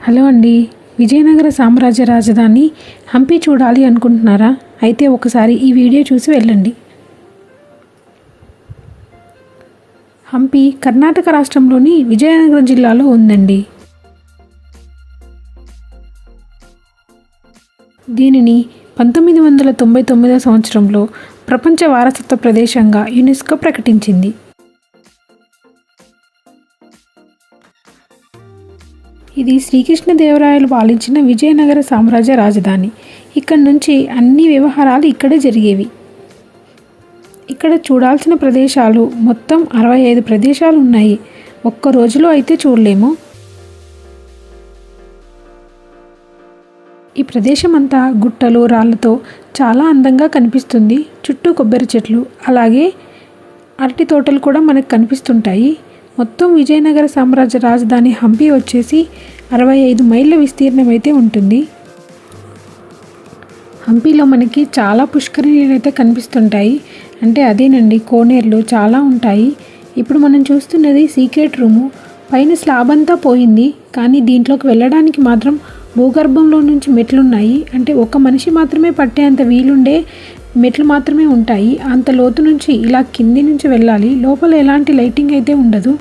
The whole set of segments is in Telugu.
హలో అండి. విజయనగర సామ్రాజ్య రాజధాని హంపి చూడాలి అనుకుంటున్నారా? అయితే ఒకసారి ఈ వీడియో చూసి వెళ్ళండి. హంపి కర్ణాటక రాష్ట్రంలోని విజయనగరం జిల్లాలో ఉందండి. దీనిని 1999 సంవత్సరంలో ప్రపంచ వారసత్వ ప్రదేశంగా యునెస్కో ప్రకటించింది. ఇది శ్రీకృష్ణదేవరాయలు పాలించిన విజయనగర సామ్రాజ్య రాజధాని. ఇక్కడ నుంచి అన్ని వ్యవహారాలు ఇక్కడే జరిగేవి. ఇక్కడ చూడాల్సిన ప్రదేశాలు మొత్తం 65 ప్రదేశాలు ఉన్నాయి. ఒక్క రోజులో అయితే చూడలేము. ఈ ప్రదేశం అంతా గుట్టలు రాళ్లతో చాలా అందంగా కనిపిస్తుంది. చుట్టూ కొబ్బరి చెట్లు అలాగే అరటి తోటలు కూడా మనకు కనిపిస్తుంటాయి. మొత్తం విజయనగర సామ్రాజ్య రాజధాని హంపి వచ్చేసి 65 మైళ్ళ విస్తీర్ణం అయితే ఉంటుంది. హంపిలో మనకి చాలా పుష్కరిణీలు అయితే కనిపిస్తుంటాయి. అంటే అదేనండి, కోనేరులు చాలా ఉంటాయి. ఇప్పుడు మనం చూస్తున్నది సీక్రెట్ రూము. పైన స్లాబ్ అంతా పోయింది, కానీ దీంట్లోకి వెళ్ళడానికి మాత్రం భూగర్భంలో నుంచి మెట్లున్నాయి. అంటే ఒక మనిషి మాత్రమే పట్టేంత వీలుండే మెట్లు మాత్రమే ఉంటాయి. అంత లోతు నుంచి ఇలా కింది నుంచి వెళ్ళాలి. లోపల ఎలాంటి లైటింగ్ అయితే ఉండదు.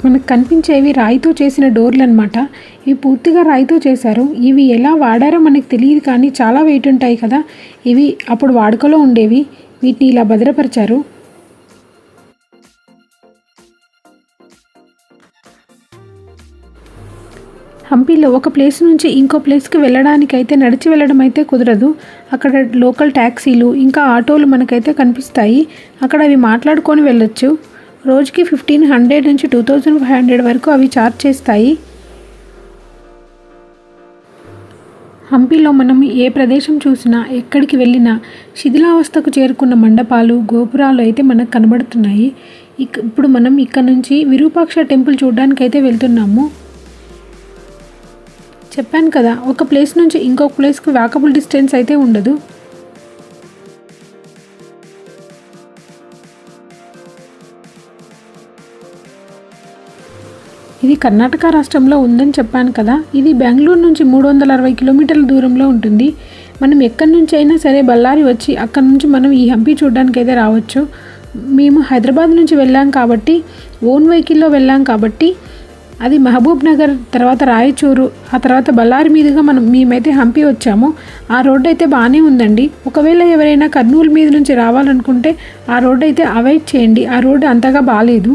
మనకు కనిపించేవి రాయితో చేసిన డోర్లు అనమాట. ఇవి పూర్తిగా రాయితో చేశారు. ఇవి ఎలా వాడారో మనకు తెలియదు, కానీ చాలా వెయిట్ ఉంటాయి కదా. ఇవి అప్పుడు వాడుకలో ఉండేవి. వీటిని ఇలా భద్రపరిచారు. హంపిలో ఒక ప్లేస్ నుంచి ఇంకో ప్లేస్కి వెళ్ళడానికి అయితే నడిచి వెళ్ళడం అయితే కుదరదు. అక్కడ లోకల్ ట్యాక్సీలు ఇంకా ఆటోలు మనకైతే కనిపిస్తాయి. అక్కడ అవి మాట్లాడుకొని వెళ్ళొచ్చు. రోజుకి 1500 నుంచి 2500 వరకు అవి ఛార్జ్ చేస్తాయి. హంపిలో మనం ఏ ప్రదేశం చూసినా, ఎక్కడికి వెళ్ళినా శిథిలావస్థకు చేరుకున్న మండపాలు, గోపురాలు అయితే మనకు కనబడుతున్నాయి. ఇప్పుడు మనం ఇక్కడ నుంచి విరూపాక్ష టెంపుల్ చూడడానికి అయితే వెళ్తున్నాము. చెప్పాను కదా, ఒక ప్లేస్ నుంచి ఇంకొక ప్లేస్కి వాకబుల్ డిస్టెన్స్ అయితే ఉండదు. ఇది కర్ణాటక రాష్ట్రంలో ఉందని చెప్పాను కదా. ఇది బెంగళూరు నుంచి 360 కిలోమీటర్ల దూరంలో ఉంటుంది. మనం ఎక్కడి నుంచి అయినా సరే బళ్ళారి వచ్చి అక్కడి నుంచి మనం ఈ హంపి చూడడానికి అయితే రావచ్చు. మేము హైదరాబాద్ నుంచి వెళ్ళాం కాబట్టి, ఓన్ వెహికల్లో వెళ్ళాం కాబట్టి, అది మహబూబ్ నగర్, తర్వాత రాయచూరు, ఆ తర్వాత బళ్ళారి మీదుగా మేమైతే హంపి వచ్చాము. ఆ రోడ్డు అయితే బాగానే ఉందండి. ఒకవేళ ఎవరైనా కర్నూలు మీద నుంచి రావాలనుకుంటే ఆ రోడ్డు అయితే అవాయిడ్ చేయండి. ఆ రోడ్డు అంతగా బాగాలేదు.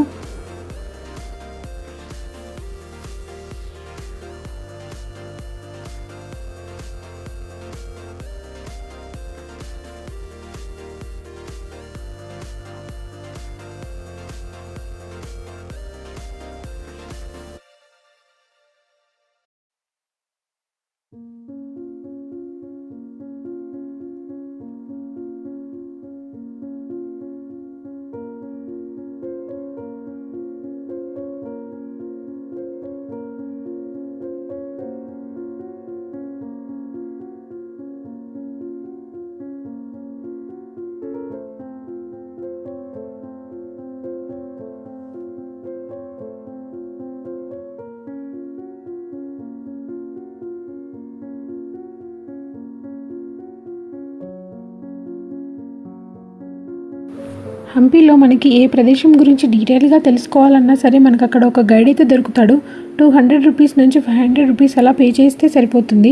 హంపిలో మనకి ఏ ప్రదేశం గురించి డీటెయిల్గా తెలుసుకోవాలన్నా సరే మనకు అక్కడ ఒక గైడ్ అయితే దొరుకుతాడు. 200 రూపీస్ నుంచి 500 రూపీస్ అలా పే చేస్తే సరిపోతుంది.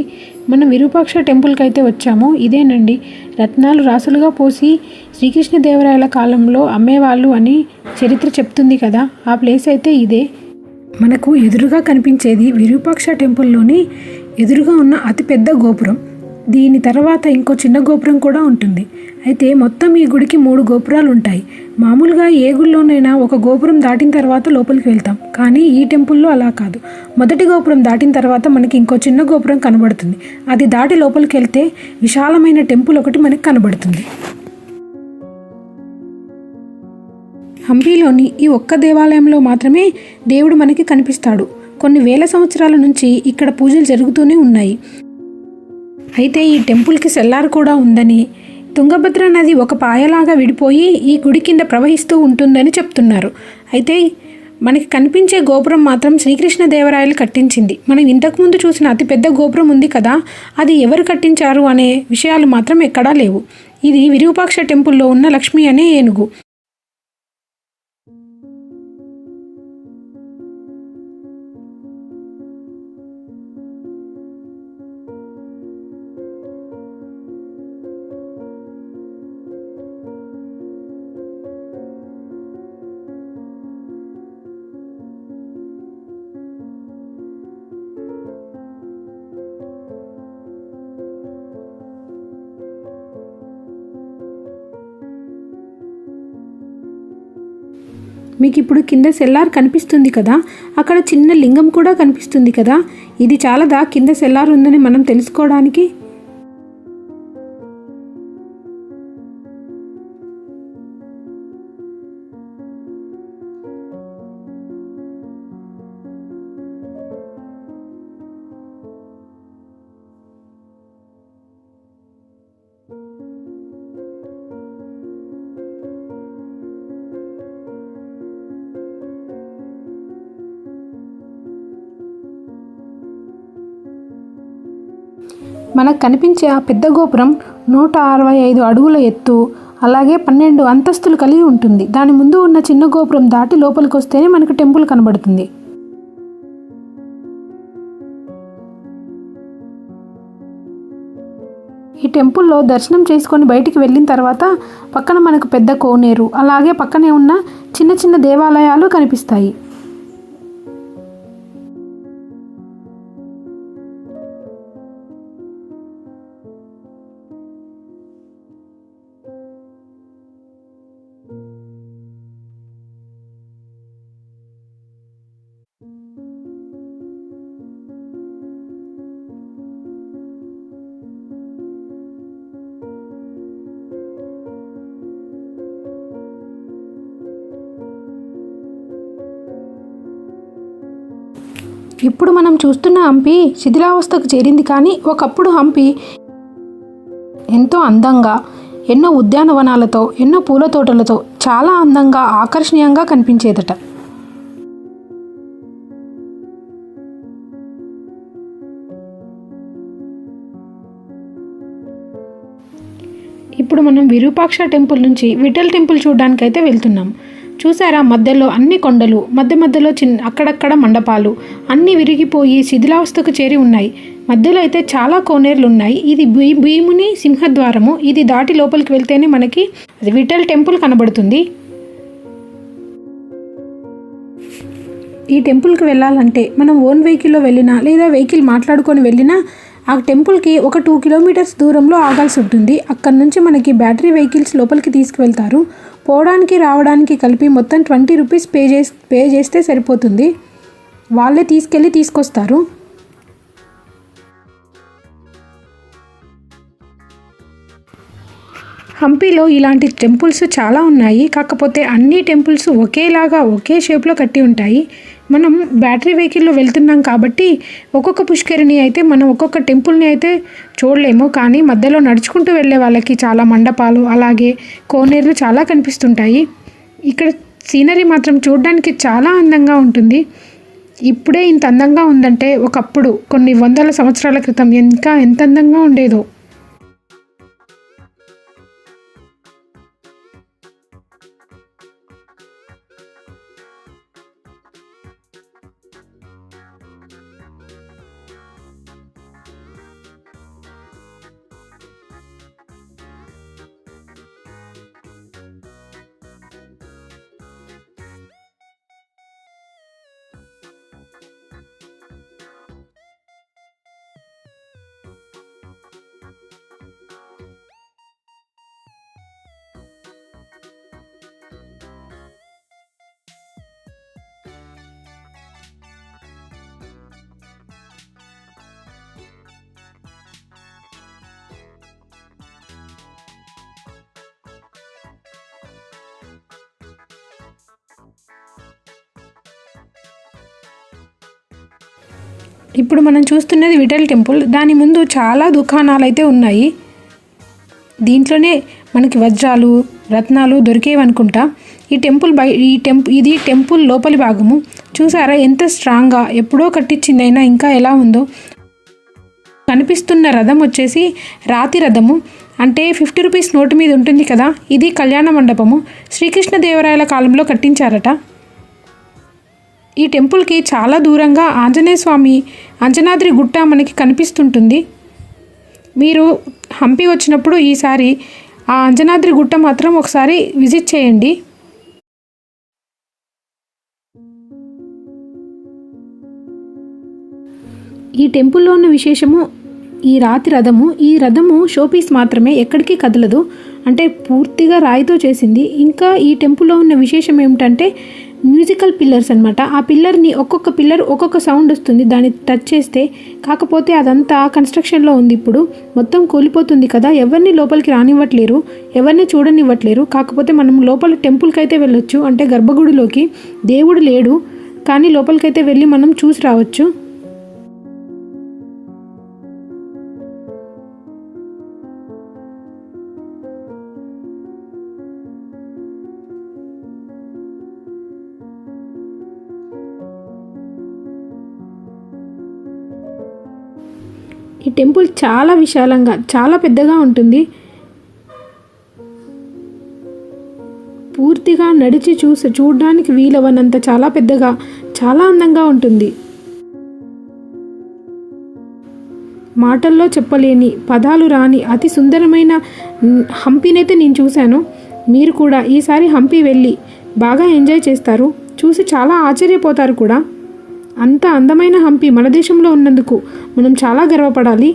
మనం విరూపాక్ష టెంపుల్కి అయితే వచ్చాము. ఇదేనండి, రత్నాలు రాసులుగా పోసి శ్రీకృష్ణదేవరాయల కాలంలో అమ్మేవాళ్ళు అని చరిత్ర చెప్తుంది కదా. ఆ ప్లేస్ అయితే ఇదే. మనకు ఎదురుగా కనిపించేది విరూపాక్ష టెంపుల్లోని ఎదురుగా ఉన్న అతిపెద్ద గోపురం. దీని తర్వాత ఇంకో చిన్న గోపురం కూడా ఉంటుంది. అయితే మొత్తం ఈ గుడికి 3 గోపురాలు ఉంటాయి. మామూలుగా ఏ గుడిలోనైనా ఒక గోపురం దాటిన తర్వాత లోపలికి వెళ్తాం, కానీ ఈ టెంపుల్లో అలా కాదు. మొదటి గోపురం దాటిన తర్వాత మనకి ఇంకో చిన్న గోపురం కనబడుతుంది. అది దాటి లోపలికి వెళ్తే విశాలమైన టెంపుల్ ఒకటి మనకి కనబడుతుంది. హంపీలోని ఈ ఒక్క దేవాలయంలో మాత్రమే దేవుడు మనకి కనిపిస్తాడు. కొన్ని వేల సంవత్సరాల నుంచి ఇక్కడ పూజలు జరుగుతూనే ఉన్నాయి. అయితే ఈ టెంపుల్కి సెల్లార్ కూడా ఉందని, తుంగభద్ర నది ఒక పాయలాగా విడిపోయి ఈ గుడి కింద ప్రవహిస్తూ ఉంటుందని చెప్తున్నారు. అయితే మనకి కనిపించే గోపురం మాత్రం శ్రీకృష్ణదేవరాయలు కట్టించింది. మనం ఇంతకుముందు చూసిన అతిపెద్ద గోపురం ఉంది కదా, అది ఎవరు కట్టించారు అనే విషయాలు మాత్రం ఎక్కడా లేవు. ఇది విరూపాక్ష టెంపుల్లో ఉన్న లక్ష్మి అనే ఏనుగు. మీకు ఇప్పుడు కింద సెల్లార్ కనిపిస్తుంది కదా, అక్కడ చిన్న లింగం కూడా కనిపిస్తుంది కదా. ఇది చాలదా కింద సెల్లార్ ఉందని మనం తెలుసుకోవడానికి? మనకు కనిపించే ఆ పెద్ద గోపురం 165 అడుగుల ఎత్తు, అలాగే 12 అంతస్తులు కలిగి ఉంటుంది. దాని ముందు ఉన్న చిన్న గోపురం దాటి లోపలికి వస్తేనే మనకు టెంపుల్ కనబడుతుంది. ఈ టెంపుల్లో దర్శనం చేసుకొని బయటికి వెళ్ళిన తర్వాత పక్కన మనకు పెద్ద కోనేరు, అలాగే పక్కనే ఉన్న చిన్న చిన్న దేవాలయాలు కనిపిస్తాయి. ఇప్పుడు మనం చూస్తున్న హంపి శిథిలావస్థకు చేరింది, కానీ ఒకప్పుడు హంపి ఎంతో అందంగా, ఎన్నో ఉద్యానవనాలతో, ఎన్నో పూల తోటలతో చాలా అందంగా, ఆకర్షణీయంగా కనిపించేదట. ఇప్పుడు మనం విరూపాక్ష టెంపుల్ నుంచి విఠల్ టెంపుల్ చూడడానికైతే వెళ్తున్నాం. చూసారా, మధ్యలో అన్ని కొండలు, మధ్యలో అక్కడక్కడ మండపాలు అన్నీ విరిగిపోయి శిథిలావస్థకు చేరి ఉన్నాయి. మధ్యలో అయితే చాలా కోనేరులు ఉన్నాయి. ఇది భీముని సింహద్వారము. ఇది దాటి లోపలికి వెళ్తేనే మనకి అది విఠల్ టెంపుల్ కనబడుతుంది. ఈ టెంపుల్కి వెళ్ళాలంటే మనం ఓన్ వెహికల్లో వెళ్ళినా లేదా వెహికల్ మాట్లాడుకొని వెళ్ళినా ఆ టెంపుల్కి ఒక 2 కిలోమీటర్స్ దూరంలో ఆగాల్సి ఉంటుంది. అక్కడ నుంచి మనకి బ్యాటరీ వెహికల్స్ లోపలికి తీసుకువెళ్తారు. పోవడానికి రావడానికి కలిపి మొత్తం 20 రూపీస్ పే చేస్తే సరిపోతుంది. వాళ్ళే తీసుకొస్తారు. హంపీలో ఇలాంటి టెంపుల్స్ చాలా ఉన్నాయి. కాకపోతే అన్ని టెంపుల్స్ ఒకేలాగా ఒకే షేప్లో కట్టి ఉంటాయి. మనం బ్యాటరీ వెహికల్లో వెళ్తున్నాం కాబట్టి ఒక్కొక్క పుష్కరిణి అయితే మనం ఒక్కొక్క టెంపుల్ని అయితే చూడలేము. కానీ మధ్యలో నడుచుకుంటూ వెళ్ళే వాళ్ళకి చాలా మండపాలు, అలాగే కోనేరులు చాలా కనిపిస్తుంటాయి. ఇక్కడ సీనరీ మాత్రం చూడడానికి చాలా అందంగా ఉంటుంది. ఇప్పుడే ఇంత అందంగా ఉందంటే ఒకప్పుడు కొన్ని వందల సంవత్సరాల క్రితం ఇంకా ఎంత అందంగా ఉండేదో. ఇప్పుడు మనం చూస్తున్నది విఠల్ టెంపుల్. దాని ముందు చాలా దుకాణాలు అయితే ఉన్నాయి. దీంట్లోనే మనకి వజ్రాలు, రత్నాలు దొరికేవనుకుంటా. ఇది టెంపుల్ లోపలి భాగము. చూసారా ఎంత స్ట్రాంగ్గా ఎప్పుడో కట్టించిందైనా ఇంకా ఎలా ఉందో. కనిపిస్తున్న రథం వచ్చేసి రాతి రథము. అంటే 50 రూపీస్ నోటు మీద ఉంటుంది కదా, ఇది కళ్యాణ మండపము. శ్రీకృష్ణదేవరాయల కాలంలో కట్టించారట. ఈ టెంపుల్కి చాలా దూరంగా ఆంజనేయ స్వామి అంజనాద్రి గుట్ట మనకి కనిపిస్తుంటుంది. మీరు హంపి వచ్చినప్పుడు ఈసారి ఆ అంజనాద్రి గుట్ట మాత్రం ఒకసారి విజిట్ చేయండి. ఈ టెంపుల్లో ఉన్న విశేషము ఈ రాతి రథము. ఈ రథము షోపీస్ మాత్రమే, ఎక్కడికి కదలదు. అంటే పూర్తిగా రాయితో చేసింది. ఇంకా ఈ టెంపుల్లో ఉన్న విశేషం ఏమిటంటే మ్యూజికల్ పిల్లర్స్ అనమాట. ఆ పిల్లర్ని ఒక్కొక్క పిల్లర్ ఒక్కొక్క సౌండ్ వస్తుంది దాన్ని టచ్ చేస్తే. కాకపోతే అదంతా కన్స్ట్రక్షన్లో ఉంది. ఇప్పుడు మొత్తం కూలిపోతుంది కదా, ఎవరిని లోపలికి రానివ్వట్లేరు, ఎవరిని చూడనివ్వట్లేరు. కాకపోతే మనం లోపల టెంపుల్కి అయితే వెళ్ళొచ్చు, అంటే గర్భగుడిలోకి. దేవుడు లేడు కానీ లోపలికైతే వెళ్ళి మనం చూసి రావచ్చు. ఈ టెంపుల్ చాలా విశాలంగా చాలా పెద్దగా ఉంటుంది. పూర్తిగా నడిచి చూడడానికి వీలవనంత చాలా పెద్దగా, చాలా అందంగా ఉంటుంది. మాటల్లో చెప్పలేని, పదాలు రాని అతి సుందరమైన హంపీనైతే నేను చూశాను. మీరు కూడా ఈసారి హంపి వెళ్ళి బాగా ఎంజాయ్ చేస్తారు. చూసి చాలా ఆశ్చర్యపోతారు కూడా. అంత అందమైన హంపి మన దేశంలో ఉన్నందుకు మనం చాలా గర్వపడాలి.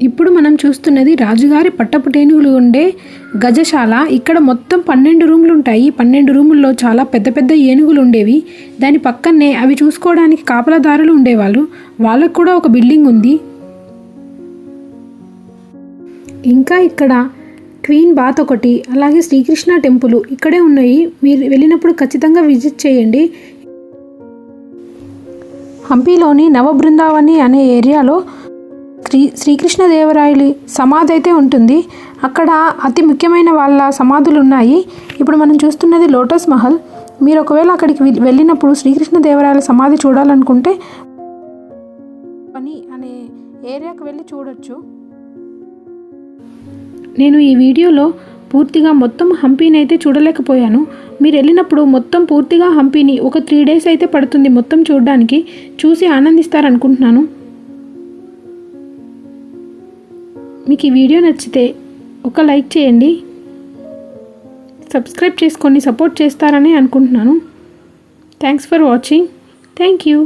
ఇప్పుడు మనం చూస్తున్నది రాజుగారి పట్టపుటేనుగులు ఉండే గజశాల. ఇక్కడ మొత్తం 12 రూములు ఉంటాయి. 12 రూముల్లో చాలా పెద్ద పెద్ద ఏనుగులు ఉండేవి. దాని పక్కనే అవి చూసుకోవడానికి కాపలాదారులు ఉండేవాళ్ళు. వాళ్ళకు కూడా ఒక బిల్డింగ్ ఉంది. ఇంకా ఇక్కడ క్వీన్ బాత్ ఒకటి, అలాగే శ్రీకృష్ణ టెంపుల్ ఇక్కడే ఉన్నాయి. మీరు వెళ్ళినప్పుడు ఖచ్చితంగా విజిట్ చేయండి. హంపీలోని నవబృందావని అనే ఏరియాలో శ్రీకృష్ణదేవరాయలు సమాధి అయితే ఉంటుంది. అక్కడ అతి ముఖ్యమైన వాళ్ళ సమాధులు ఉన్నాయి. ఇప్పుడు మనం చూస్తున్నది లోటస్ మహల్. మీరు ఒకవేళ అక్కడికి వెళ్ళినప్పుడు శ్రీకృష్ణదేవరాయల సమాధి చూడాలనుకుంటే పని అనే ఏరియాకి వెళ్ళి చూడొచ్చు. నేను ఈ వీడియోలో పూర్తిగా మొత్తం హంపీని అయితే చూడలేకపోయాను. మీరు వెళ్ళినప్పుడు మొత్తం పూర్తిగా హంపీని ఒక 3 days అయితే పడుతుంది మొత్తం చూడడానికి. చూసి ఆనందిస్తారనుకుంటున్నాను. మీకు ఈ వీడియో నచ్చితే ఒక లైక్ చేయండి, సబ్స్క్రైబ్ చేసుకొని సపోర్ట్ చేస్తారని అనుకుంటున్నాను. Thanks for watching. Thank you.